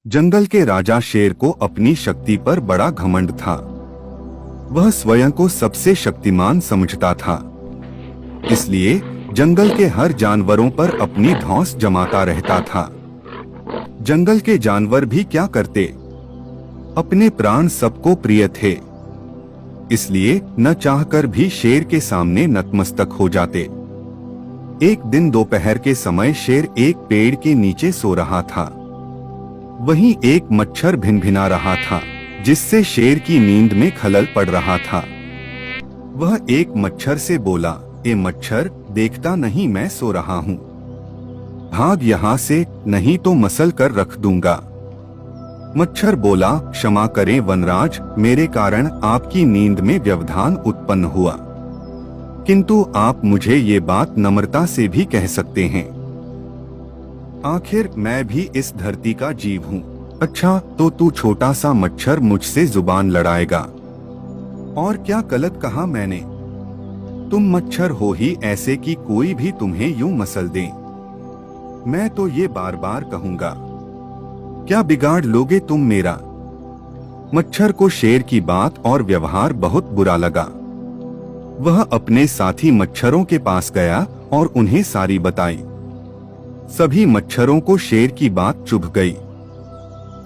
जंगल के राजा शेर को अपनी शक्ति पर बड़ा घमंड था। वह स्वयं को सबसे शक्तिमान समझता था, इसलिए जंगल के हर जानवरों पर अपनी धौंस जमाता रहता था। जंगल के जानवर भी क्या करते, अपने प्राण सबको प्रिय थे, इसलिए न चाहकर भी शेर के सामने नतमस्तक हो जाते। एक दिन दोपहर के समय शेर एक पेड़ के नीचे सो रहा था। वहीं एक मच्छर भिनभिना रहा था, जिससे शेर की नींद में खलल पड़ रहा था। वह एक मच्छर से बोला, ए मच्छर, देखता नहीं मैं सो रहा हूँ, भाग यहाँ से, नहीं तो मसल कर रख दूंगा। मच्छर बोला, क्षमा करें वनराज, मेरे कारण आपकी नींद में व्यवधान उत्पन्न हुआ, किंतु आप मुझे ये बात नम्रता से भी कह सकते हैं। आखिर मैं भी इस धरती का जीव हूँ। अच्छा, तो तू छोटा सा मच्छर मुझसे जुबान लड़ाएगा? और क्या गलत कहा मैंने? तुम मच्छर हो ही ऐसे कि कोई भी तुम्हें यूं मसल दे। मैं तो ये बार बार कहूंगा, क्या बिगाड़ लोगे तुम मेरा? मच्छर को शेर की बात और व्यवहार बहुत बुरा लगा। वह अपने साथी मच्छरों के पास गया और उन्हें सारी बताई। सभी मच्छरों को शेर की बात चुभ गई।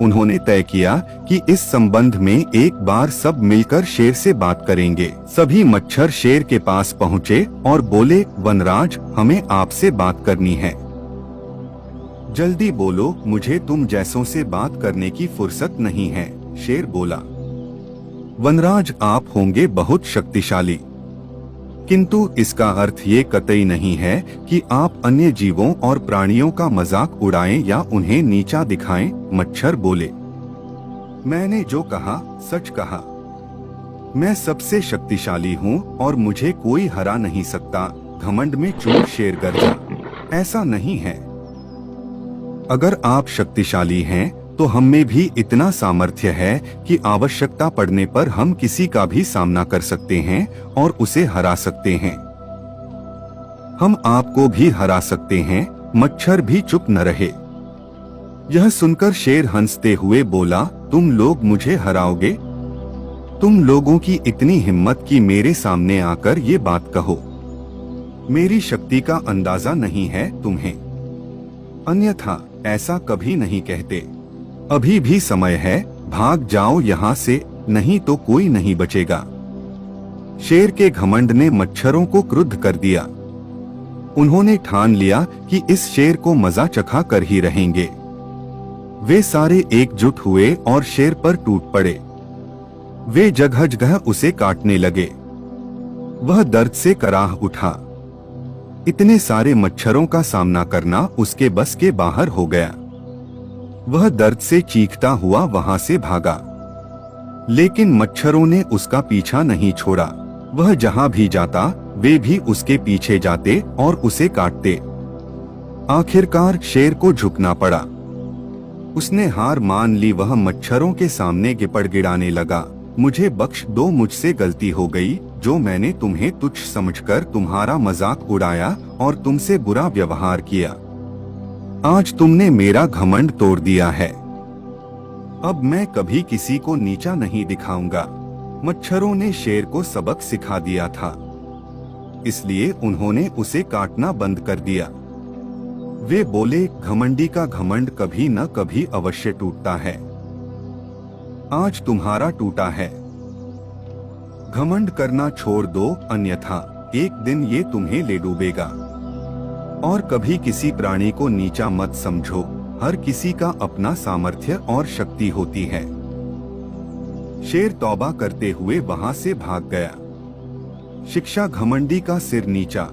उन्होंने तय किया कि इस संबंध में एक बार सब मिलकर शेर से बात करेंगे। सभी मच्छर शेर के पास पहुँचे और बोले, वनराज, हमें आपसे बात करनी है, जल्दी बोलो, मुझे तुम जैसों से बात करने की फुर्सत नहीं है। शेर बोला, वनराज, आप होंगे बहुत शक्तिशाली, किंतु इसका अर्थ ये कतई नहीं है कि आप अन्य जीवों और प्राणियों का मजाक उड़ाएं या उन्हें नीचा दिखाएं। मच्छर बोले, मैंने जो कहा सच कहा। मैं सबसे शक्तिशाली हूँ और मुझे कोई हरा नहीं सकता। घमंड में चूर शेर गरजा, ऐसा नहीं है। अगर आप शक्तिशाली हैं तो हम में भी इतना सामर्थ्य है कि आवश्यकता पड़ने पर हम किसी का भी सामना कर सकते हैं और उसे हरा सकते हैं। हम आपको भी हरा सकते हैं। मच्छर भी चुप न रहे। यह सुनकर शेर हंसते हुए बोला, तुम लोग मुझे हराओगे? तुम लोगों की इतनी हिम्मत कि मेरे सामने आकर ये बात कहो। मेरी शक्ति का अंदाजा नहीं है तुम्हें, अन्यथा ऐसा कभी नहीं कहते। अभी भी समय है, भाग जाओ यहाँ से, नहीं तो कोई नहीं बचेगा। शेर के घमंड ने मच्छरों को क्रुद्ध कर दिया। उन्होंने ठान लिया कि इस शेर को मजा चखा कर ही रहेंगे। वे सारे एकजुट हुए और शेर पर टूट पड़े। वे जगह जगह उसे काटने लगे। वह दर्द से कराह उठा। इतने सारे मच्छरों का सामना करना उसके बस के बाहर हो गया। वह दर्द से चीखता हुआ वहां से भागा, लेकिन मच्छरों ने उसका पीछा नहीं छोड़ा। वह जहां भी जाता वे भी उसके पीछे जाते और उसे काटते। आखिरकार शेर को झुकना पड़ा। उसने हार मान ली। वह मच्छरों के सामने गिपड़ गिड़ाने लगा, मुझे बख्श दो, मुझसे गलती हो गई, जो मैंने तुम्हें तुच्छ समझकर तुम्हारा मजाक उड़ाया और तुमसे बुरा व्यवहार किया। आज तुमने मेरा घमंड तोड़ दिया है। अब मैं कभी किसी को नीचा नहीं दिखाऊंगा। मच्छरों ने शेर को सबक सिखा दिया था, इसलिए उन्होंने उसे काटना बंद कर दिया। वे बोले, घमंडी का घमंड कभी न कभी अवश्य टूटता है। आज तुम्हारा टूटा है। घमंड करना छोड़ दो, अन्यथा एक दिन ये तुम्हें ले डूबेगा। और कभी किसी प्राणी को नीचा मत समझो। हर किसी का अपना सामर्थ्य और शक्ति होती है। शेर तौबा करते हुए वहां से भाग गया। शिक्षा घमंडी का सिर नीचा।